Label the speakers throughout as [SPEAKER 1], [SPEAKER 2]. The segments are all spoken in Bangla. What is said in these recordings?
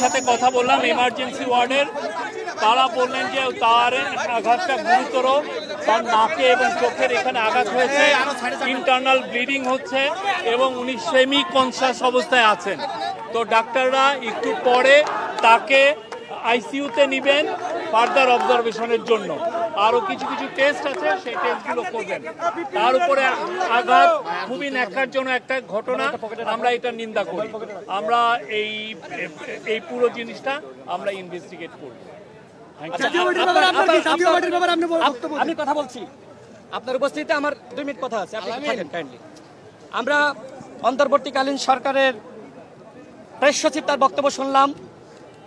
[SPEAKER 1] সাথে কথা বললাম এমার্জেন্সি ওয়ার্ডের, তারা বললেন যে তার আঘাতটা গুরুতর, তার নাকে এবং চোখের এখানে আঘাত হয়েছে, ইন্টারনাল ব্লিডিং হচ্ছে এবং উনি সেমি কনসাস অবস্থায় আছেন। তো ডাক্তাররা একটু পরে তাকে আইসিইউতে নেবেন ফার্দার অবজারভেশনের জন্য। আরও কিছু কিছু টেস্ট আছে, সেই টেস্টগুলো করবেন। তার উপরে আঘাত খুবই ন্যাক্কারজনক একটা ঘটনা, আমরা এটা নিন্দা করি। আমরা এই পুরো জিনিসটা আমরা ইনভেস্টিগেট করব।
[SPEAKER 2] আমি কথা বলছি, আপনার উপস্থিতিতে আমার 2 মিনিট কথা আছে, আপনি থাকেন কাইন্ডলি। আমরা অন্তর্বর্তীকালীন সরকারের প্রেস সচিব তার বক্তব্য শুনলাম।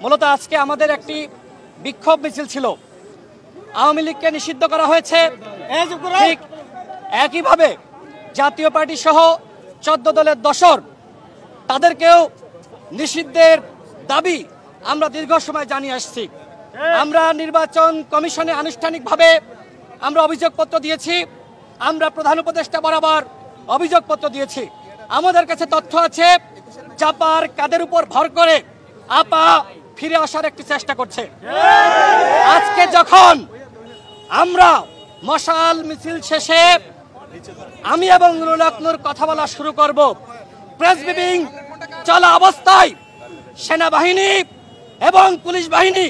[SPEAKER 2] মূলত আজকে আমাদের একটি বিক্ষোভ মিছিল ছিল, আওয়ামী লীগকে নিষিদ্ধ করা হয়েছে, ঠিক একইভাবে জাতীয় পার্টি সহ 14 দলের দোসর তাদেরকেও নিষিদ্ধের দাবি আমরা দীর্ঘ সময় জানিয়ে আসছি। আমরা নির্বাচন কমিশনে আনুষ্ঠানিকভাবে আমরা অভিযোগপত্র দিয়েছি, আমরা প্রধান উপদেষ্টা বরাবর অভিযোগপত্র দিয়েছি। আমাদের কাছে তথ্য আছে চাপার কাদের উপর ভর করে আপা ফিরে আসার একটি চেষ্টা করছে। আজকে যখন আমরা মশাল মিছিল শেষে আমি এবং নুরুল হক নূর কথা বলা শুরু করব, প্রেস ব্রিফিং চলা অবস্থায় সেনাবাহিনী এবং পুলিশ বাহিনী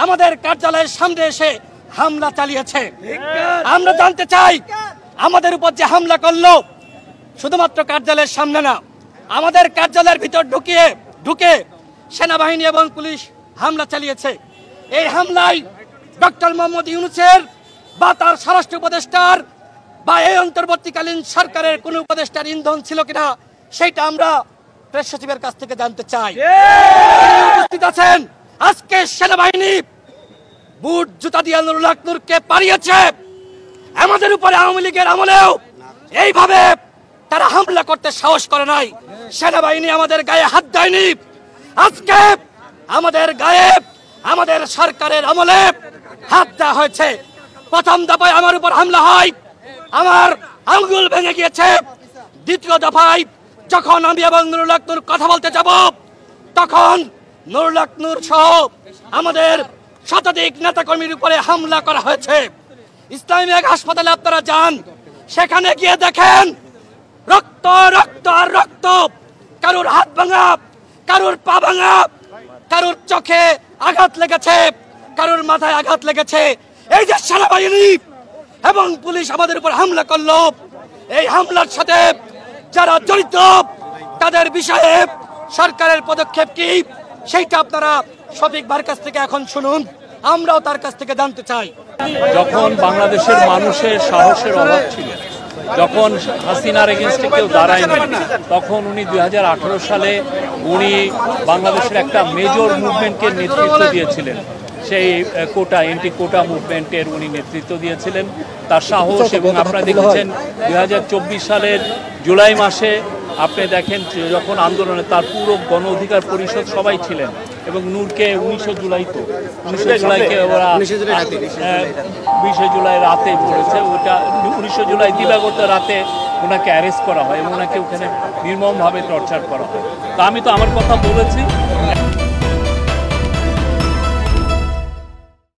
[SPEAKER 2] আমাদের কার্যালয়ের সামনে এসে হামলা চালিয়েছে। আমরা জানতে চাই, আমাদের উপর যে হামলা করলো শুধুমাত্র কার্যালয়ের সামনে না, আমাদের কার্যালয়ের ভিতর ঢুকে সেনাবাহিনী এবং পুলিশ হামলা চালিয়েছে। এই হামলায় ডক্টর মোহাম্মদ ইউনূসের বা তার স্বরাষ্ট্র উপদেষ্টার বা এই অন্তর্বর্তীকালীন সরকারের কোন উপদেষ্টার ইন্ধন ছিল কিনা সেটা আমরা প্রেস সচিবের কাছ থেকে জানতে চাই। উপস্থিত আছেন, আজকে সেনাবাহিনী বুট জুতা দিয়ে নুরুল হক নূরকে পালিয়েছে। আমাদের উপরে আওয়ামী লীগের আমলেও এইভাবে তারা হামলা করতে সাহস করে নাই। সেনাবাহিনী আমাদের গায়ে হাত দেয়নি, আজকে আমাদের গায়ে আমাদের সরকারের আমলে হাত দেওয়া হয়েছে। প্রথম দফায় আমার উপর হামলা হয়, আমার আঙ্গুল ভেঙে গিয়েছে। দ্বিতীয় দফায় যখন আমি এবং নুরুল হক নূর কথা বলতে যাব, তখন নুরুল হক নূর সহ আমাদের শতাধিক নেতাকর্মীর উপরে হামলা করা হয়েছে। ইসলামী এক হাসপাতালে আপনারা যান, সেখানে গিয়ে দেখেন রক্ত রক্ত আর রক্ত, কারুর হাত ভাঙা, কারুর পা ভাঙা, কারুর চোখে আঘাত লেগেছে, কারুর মাথায় আঘাত লেগেছে। এই যে সেনাবাহিনী এবং পুলিশ আমাদের উপর হামলা করলো, এই হামলার সাথে যারা জড়িত তাদের বিষয়ে সরকারের পদক্ষেপ কি সেইটা আপনারা শফিক ভাইয়ের কাছ থেকে এখন শুনুন, আমরাও তার কাছ থেকে জানতে চাই।
[SPEAKER 1] যখন বাংলাদেশের মানুষের সাহসের অভাব ছিল, যখন হাসিনার এগেনস্টে কেউ দাঁড়ায়নি, তখন উনি 2018 সালে উনি বাংলাদেশের একটা মেজর মুভমেন্টকে নেতৃত্ব দিয়েছিলেন। সেই কোটা এন্টি কোটা মুভমেন্টের উনি নেতৃত্ব দিয়েছিলেন। তার সাহস এবং আপনারা দেখেছেন 2024 সালের জুলাই মাসে আপনি দেখেন যখন আন্দোলনে তার পুরো গণ অধিকার পরিষদ সবাই ছিলেন এবং নূরকে 19 জুলাইকে ওরা 20 জুলাই রাতে পড়েছে, ওটা 19 জুলাই দিবাগত রাতে ওনাকে অ্যারেস্ট করা হয় এবং ওনাকে ওখানে নির্মমভাবে টর্চার করা হয়। তা আমি তো আমার কথা বলেছি।